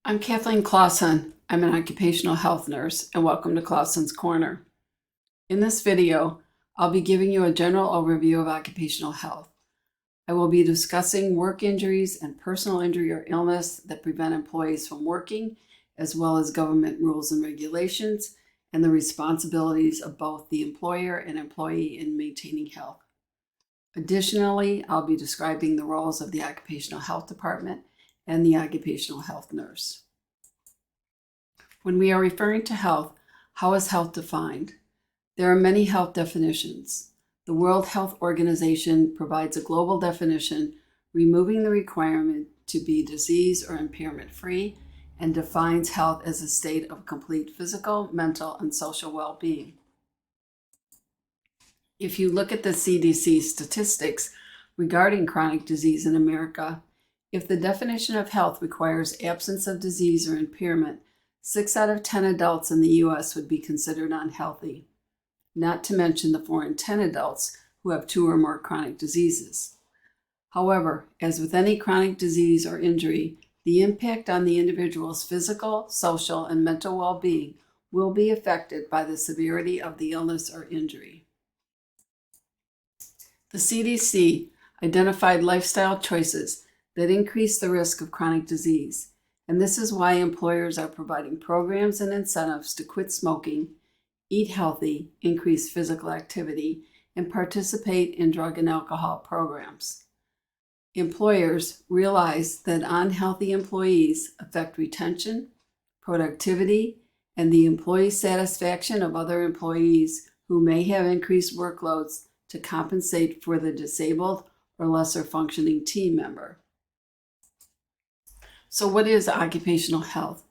I'm Kathleen Clawson. I'm an occupational health nurse, and welcome to Clawson's Corner. In this video, I'll be giving you a general overview of occupational health. I will be discussing work injuries and personal injury or illness that prevent employees from working, as well as government rules and regulations, and the responsibilities of both the employer and employee in maintaining health. Additionally, I'll be describing the roles of the Occupational Health Department and the occupational health nurse. When we are referring to health, how is health defined? There are many health definitions. The World Health Organization provides a global definition, removing the requirement to be disease or impairment free, and defines health as a state of complete physical, mental, and social well-being. If you look at the CDC statistics regarding chronic disease in America, if the definition of health requires absence of disease or impairment, 6 out of 10 adults in the U.S. would be considered unhealthy, not to mention the 4 in 10 adults who have 2 or more chronic diseases. However, as with any chronic disease or injury, the impact on the individual's physical, social, and mental well-being will be affected by the severity of the illness or injury. The CDC identified lifestyle choices that increase the risk of chronic disease, and this is why employers are providing programs and incentives to quit smoking, eat healthy, increase physical activity, and participate in drug and alcohol programs. Employers realize that unhealthy employees affect retention, productivity, and the employee satisfaction of other employees who may have increased workloads to compensate for the disabled or lesser functioning team member. So what is occupational health?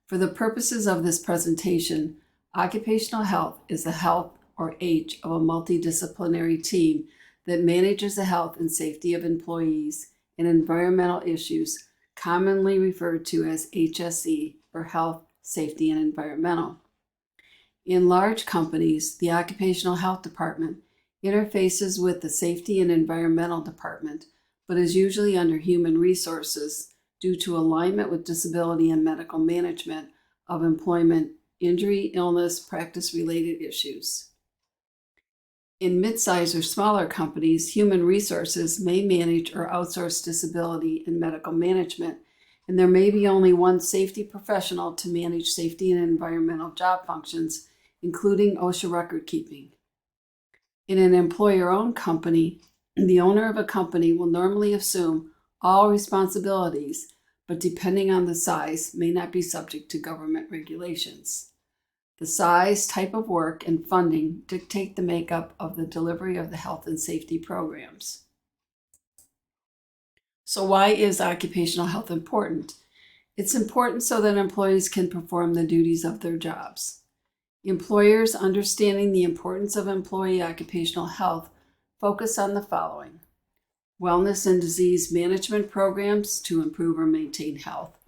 For the purposes of this presentation, occupational health is the health or H of a multidisciplinary team that manages the health and safety of employees and environmental issues, commonly referred to as HSE, or Health, Safety, and Environmental. In large companies, the Occupational Health Department interfaces with the Safety and Environmental Department, but is usually under Human Resources due to alignment with disability and medical management of employment, injury, illness, practice-related issues. In mid-sized or smaller companies, Human Resources may manage or outsource disability and medical management, and there may be only one safety professional to manage safety and environmental job functions, including OSHA record keeping. In an employer-owned company, the owner of a company will normally assume all responsibilities, but depending on the size, may not be subject to government regulations. The size, type of work, and funding dictate the makeup of the delivery of the health and safety programs. So why is occupational health important? It's important so that employees can perform the duties of their jobs. Employers understanding the importance of employee occupational health focus on the following: wellness and disease management programs to improve or maintain health,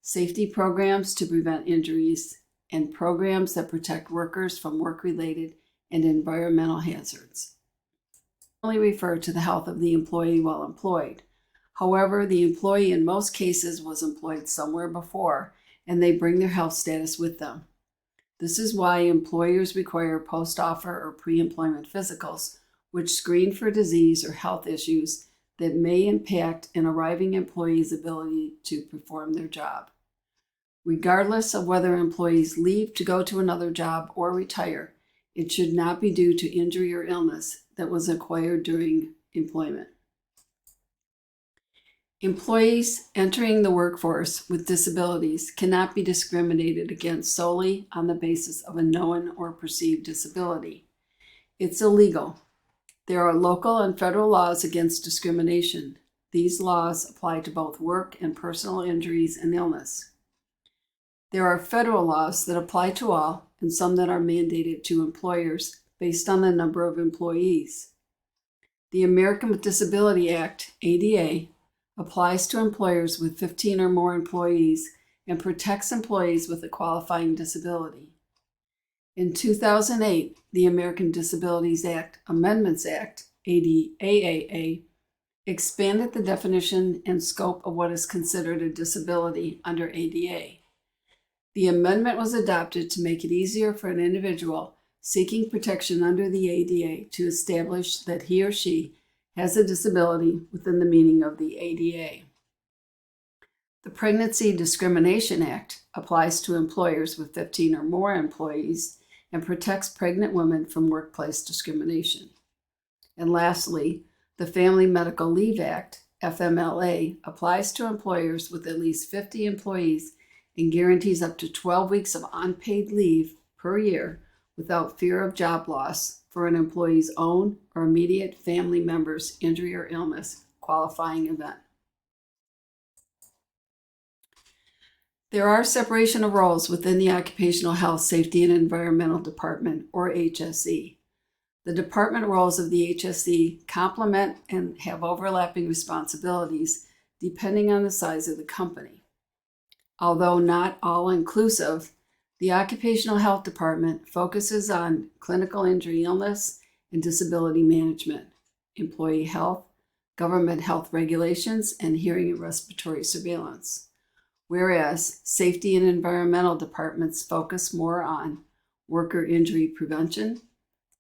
safety programs to prevent injuries, and programs that protect workers from work-related and environmental hazards. Only refer to the health of the employee while employed. However, the employee in most cases was employed somewhere before, and they bring their health status with them. This is why employers require post-offer or pre-employment physicals, which screen for disease or health issues that may impact an arriving employee's ability to perform their job. Regardless of whether employees leave to go to another job or retire, it should not be due to injury or illness that was acquired during employment. Employees entering the workforce with disabilities cannot be discriminated against solely on the basis of a known or perceived disability. It's illegal. There are local and federal laws against discrimination. These laws apply to both work and personal injuries and illness. There are federal laws that apply to all, and some that are mandated to employers based on the number of employees. The American with Disability Act, ADA, applies to employers with 15 or more employees and protects employees with a qualifying disability. In 2008, the American Disabilities Act Amendments Act, ADAAA, expanded the definition and scope of what is considered a disability under ADA. The amendment was adopted to make it easier for an individual seeking protection under the ADA to establish that he or she has a disability within the meaning of the ADA. The Pregnancy Discrimination Act applies to employers with 15 or more employees and protects pregnant women from workplace discrimination. And lastly, the Family Medical Leave Act, FMLA, applies to employers with at least 50 employees and guarantees up to 12 weeks of unpaid leave per year without fear of job loss for an employee's own or immediate family member's injury or illness qualifying event. There are separation of roles within the Occupational Health, Safety, and Environmental Department, or HSE. The department roles of the HSE complement and have overlapping responsibilities depending on the size of the company. Although not all-inclusive, the Occupational Health Department focuses on clinical injury, illness, and disability management, employee health, government health regulations, and hearing and respiratory surveillance. Whereas safety and environmental departments focus more on worker injury prevention,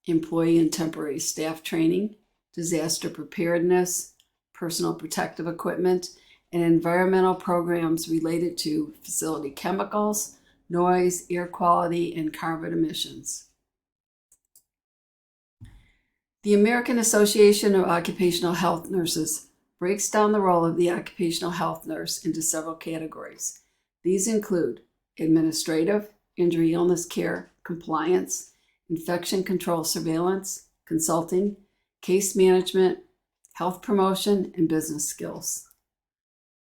employee and temporary staff training, disaster preparedness, personal protective equipment, and environmental programs related to facility chemicals, noise, air quality, and carbon emissions. The American Association of Occupational Health Nurses breaks down the role of the occupational health nurse into several categories. These include administrative, injury illness care, compliance, infection control surveillance, consulting, case management, health promotion, and business skills.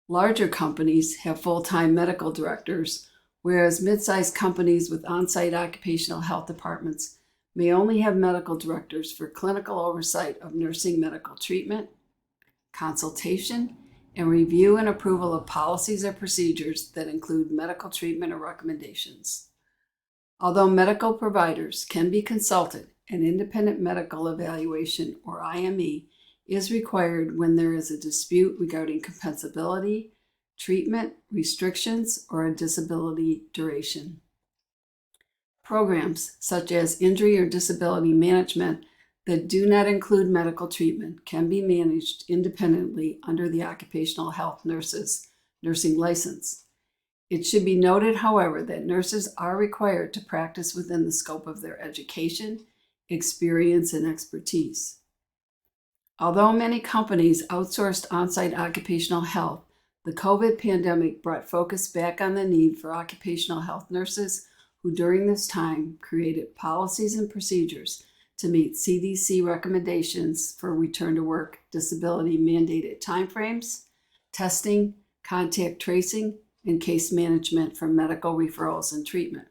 Larger companies have full-time medical directors, whereas mid-sized companies with on-site occupational health departments may only have medical directors for clinical oversight of nursing medical treatment, consultation, and review and approval of policies or procedures that include medical treatment or recommendations. Although medical providers can be consulted, an independent medical evaluation, or IME, is required when there is a dispute regarding compensability, treatment, restrictions, or a disability duration. Programs such as injury or disability management that do not include medical treatment can be managed independently under the Occupational Health Nurse's nursing license. It should be noted, however, that nurses are required to practice within the scope of their education, experience, and expertise. Although many companies outsourced on-site occupational health, the COVID pandemic brought focus back on the need for occupational health nurses who during this time created policies and procedures to meet CDC recommendations for return to work disability mandated timeframes, testing, contact tracing, and case management for medical referrals and treatment.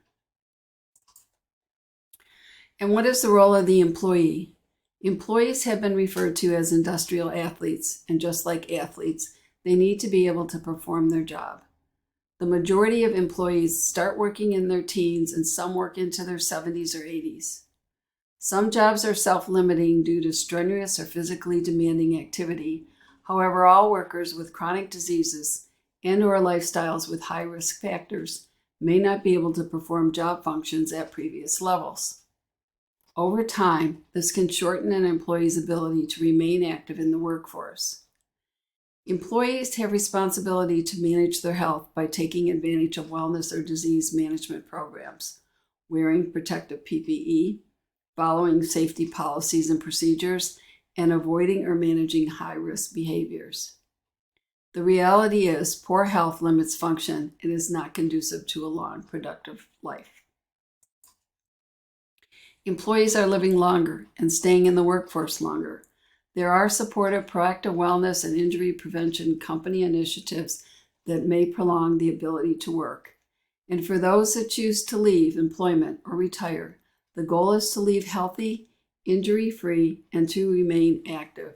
And what is the role of the employee? Employees have been referred to as industrial athletes, and just like athletes, they need to be able to perform their job. The majority of employees start working in their teens and some work into their 70s or 80s. Some jobs are self-limiting due to strenuous or physically demanding activity. However, all workers with chronic diseases and/or lifestyles with high risk factors may not be able to perform job functions at previous levels. Over time, this can shorten an employee's ability to remain active in the workforce. Employees have responsibility to manage their health by taking advantage of wellness or disease management programs, wearing protective PPE, following safety policies and procedures, and avoiding or managing high-risk behaviors. The reality is poor health limits function and is not conducive to a long, productive life. Employees are living longer and staying in the workforce longer. There are supportive proactive wellness and injury prevention company initiatives that may prolong the ability to work. And for those that choose to leave employment or retire, the goal is to leave healthy, injury-free, and to remain active.